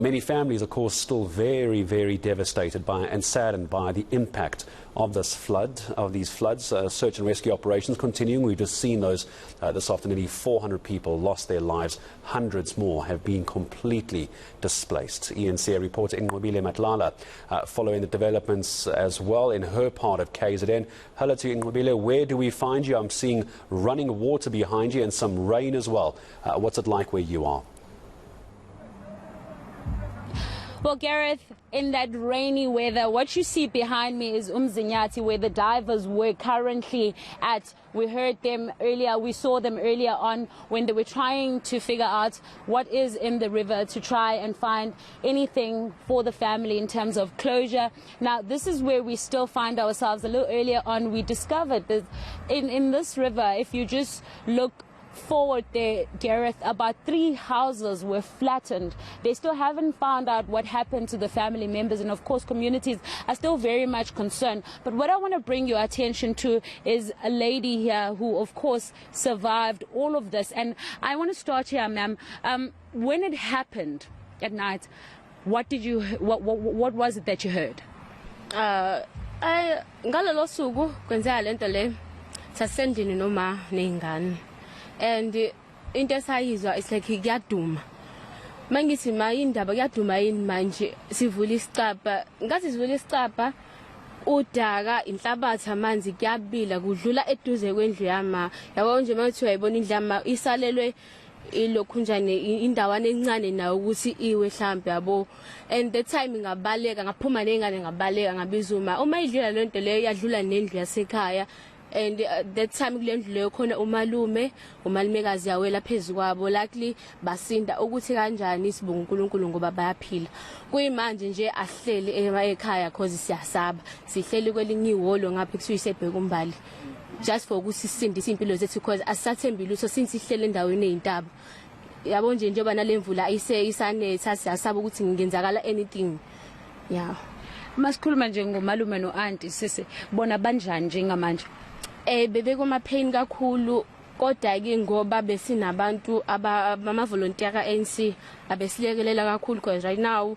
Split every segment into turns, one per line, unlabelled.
Many families, of course, still very, very devastated by and saddened by the impact of these floods. Search and rescue operations continuing. We've just seen those this afternoon. Nearly 400 people lost their lives. Hundreds more have been completely displaced. eNCA reporter Nqobile Madlala following the developments as well in her part of KZN. Hello to you, Nqobile. Where do we find you? I'm seeing running water behind you and some rain as well. What's it like where you are?
Well, Gareth, in that rainy weather, what you see behind me is Umzinyati, where the divers were currently at. We heard them earlier, we saw them earlier on when they were trying to figure out what is in the river to try and find anything for the family in terms of closure. Now, this is where we still find ourselves. A little earlier on, we discovered that in this river, if you just look forward there, Gareth, about 3 houses were flattened. They still haven't found out what happened to the family members, and of course communities are still very much concerned. But what I want to bring your attention to is a lady here who of course survived all of this. And I want to start here, ma'am. When it happened at night, what was it that you heard?
Ngalelo suku kwenzeka lento le sasendini noma nengane. And into esayizwa is like kuyaduma. Mangithi mayindaba kuyaduma yini manje sivula isicaba. Ngathi sivula isicaba udaka inhlabathi amanzi kuyabila kudlula eduze kwendlu yama. Yabo nje manje uyayibona indlu yama isalelwe ilokhu njane indawana encane nayo ukuthi iwe mhlambe yabo. And the time ngabaleka ngaphuma nengane ngabaleka ngabizuma. Uma idlula lento leyo yadlula nendlu yasekhaya. And that time kulendlu leyo khona umalumekazi yawela phezulu kwabo, likely basinda ukuthi kanjani isibonga uNkulunkulu ngoba bayaphila. Kuyimanje nje ahleli ekhaya cause siyasaba, sihleli kwelinye ihholo ngapha kuthiwa isebheka umbali, just for ukuthi sisindise impilo zethu because asisathembi lutho since sihlele endaweni eyintaba. Yabo nje njengoba nalemvula isanetha siyasaba ukuthi ngenzakala anything. Yeah.
Masikhuluma nje ngomalume no-auntie sisi, bona banjani njengamanje?
Bebe kuma pain kakhulu, kodwa ke ngoba besinabantu ama volunteer ka eNCA abesilekelela kakhulu because right now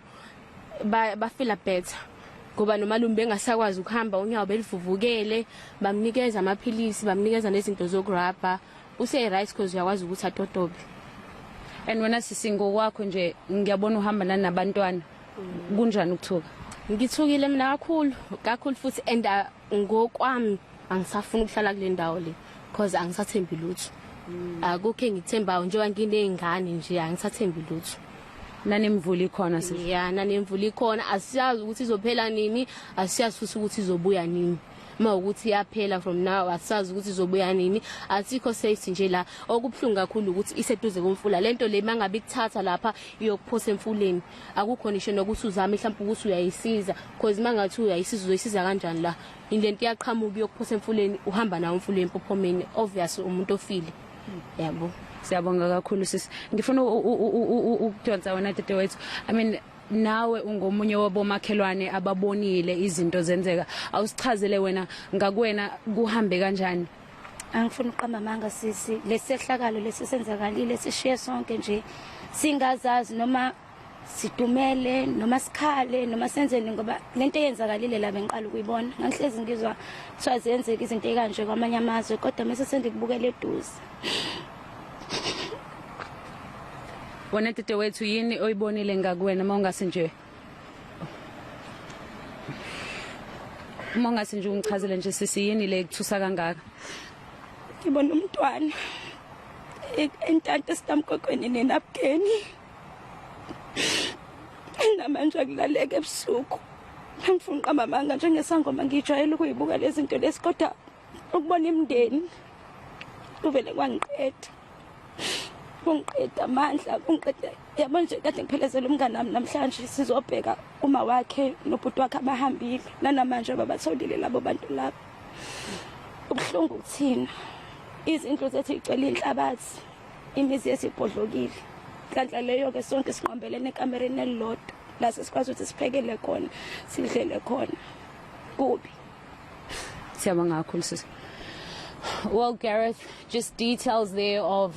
ba feel better. Ngoba nomalume bengasakwazi ukuhamba unyawo belivuvukele, bamnikeza amaphilisi, bamnikeza nezinto zokurabha. Use right because uyakwazi ukuthi atotobe.
And wena sisingo kwakho nje ngiyabona uhamba nabantwana. Kunjani ukuthuka?
Ngithukile mina kakhulu futhi and ngokwami angisafuna ukuhlala kule ndawo le because angisathembi lutho. Akukho engithembayo njengoba nginezingane nje angisathembi lutho.
Nanemvula ikhona sithi.
Yeah, nanemvula ikhona, asiyazi ukuthi izophela nini, asiyazi futhi ukuthi izobuya nini. Ma ukuthi yaphela from now asazi ukuthi izobuya nini, asikho safe nje la. Okubhlungu kakhulu ukuthi iseduze komfula lento le mangabe ikuthatha lapha iyokuphosa emfuleni, akukho nisho nokuthi uzame mhlawumbe ukuthi uyayisiza because mangathi uyayisiza uzoyisiza kanjani la indlento iyaqhamuka iyokuphosa emfuleni uhamba nawo umfula empophomeni, obvious umuntu ofile. Yabo,
siyabonga kakhulu sisi. Ngifuna ukudonsa wena tete wethu. I mean, nawe ungomunye wabomakhelwane ababonile izinto zenzeka, awusichazele wena ngakuwena kuhambe kanjani?
Angifuna uqamba manga sisi, lesehlakalo lesisenzakalile sishiye sonke nje singazazi noma sidumele noma sikhale noma senzeni ngoba lento eyenzakalile la bengiqala ukuyibona. Ngihlezi ngizwa kuthiwa ziyenzeka izinto ekanje kwamanye amazwe kodwa mase sendikubukela eduze.
Wena tete wethu yini oyibonile ngakuwena mawungase nje? Mawungase nje ungichazele nje sisi yini le kuthusa kangaka?
Ngibona umntwana entanta esitamgogweni nenapkeni. Namanje akulaleke ebusuku. Ngifuna uqamba manga njengesangoma ngijwayele ukuyibuka lezi zinto lezi kodwa ukubona imndeni uvele kwangiqeda. Kungiqeda amandla, kungiqeda yabo nje kade ngiphelezela umngane nami namhlanje sizobheka uma wakhe nobhuti wakhe abahambile nanamanje babatholile labo bantu labo. Ubhlungu kuthina izindlu zethu icela inhlabathi, imizi yesibhodlokile. Kanti leyo ke sonke sinqombelene ekamereni elilodwa la sesikwazi ukuthi siphekele khona sidlele khona kubi.
Siyabonga kakhulu sisi. Well, Gareth, just details there of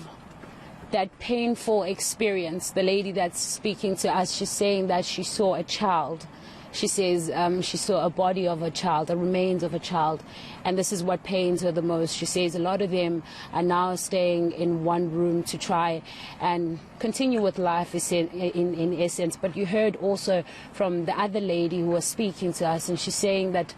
that painful experience. The lady that's speaking to us, she's saying that she saw a child. She says she saw a body of a child, the remains of a child, and this is what pains her the most. She says a lot of them are now staying in one room to try and continue with life in essence. But you heard also from the other lady who was speaking to us, and she's saying that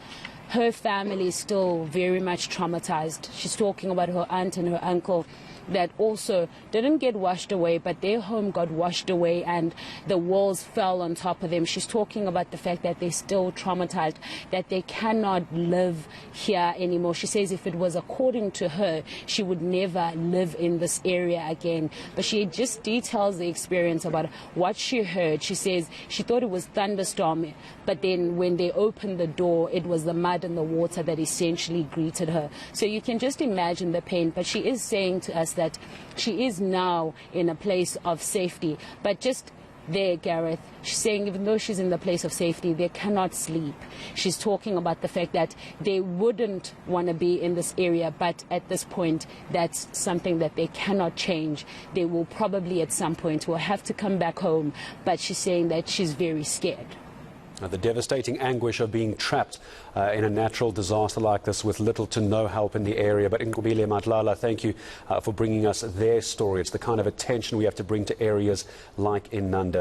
her family is still very much traumatized. She's talking about her aunt and her uncle that also didn't get washed away, but their home got washed away and the walls fell on top of them. She's talking about the fact that they're still traumatized, that they cannot live here anymore. She says if it was according to her, she would never live in this area again. But she just details the experience about what she heard. She says she thought it was thunderstorm, but then when they opened the door, it was the mud and the water that essentially greeted her. So you can just imagine the pain. But she is saying to us that she is now in a place of safety. But just there, Gareth, she's saying even though she's in the place of safety, they cannot sleep. She's talking about the fact that they wouldn't want to be in this area, but at this point, that's something that they cannot change. They will probably at some point will have to come back home, but she's saying that she's very scared.
The devastating anguish of being trapped in a natural disaster like this with little to no help in the area. But Nqobile Madlala, thank you for bringing us their story. It's the kind of attention we have to bring to areas like in Nanda.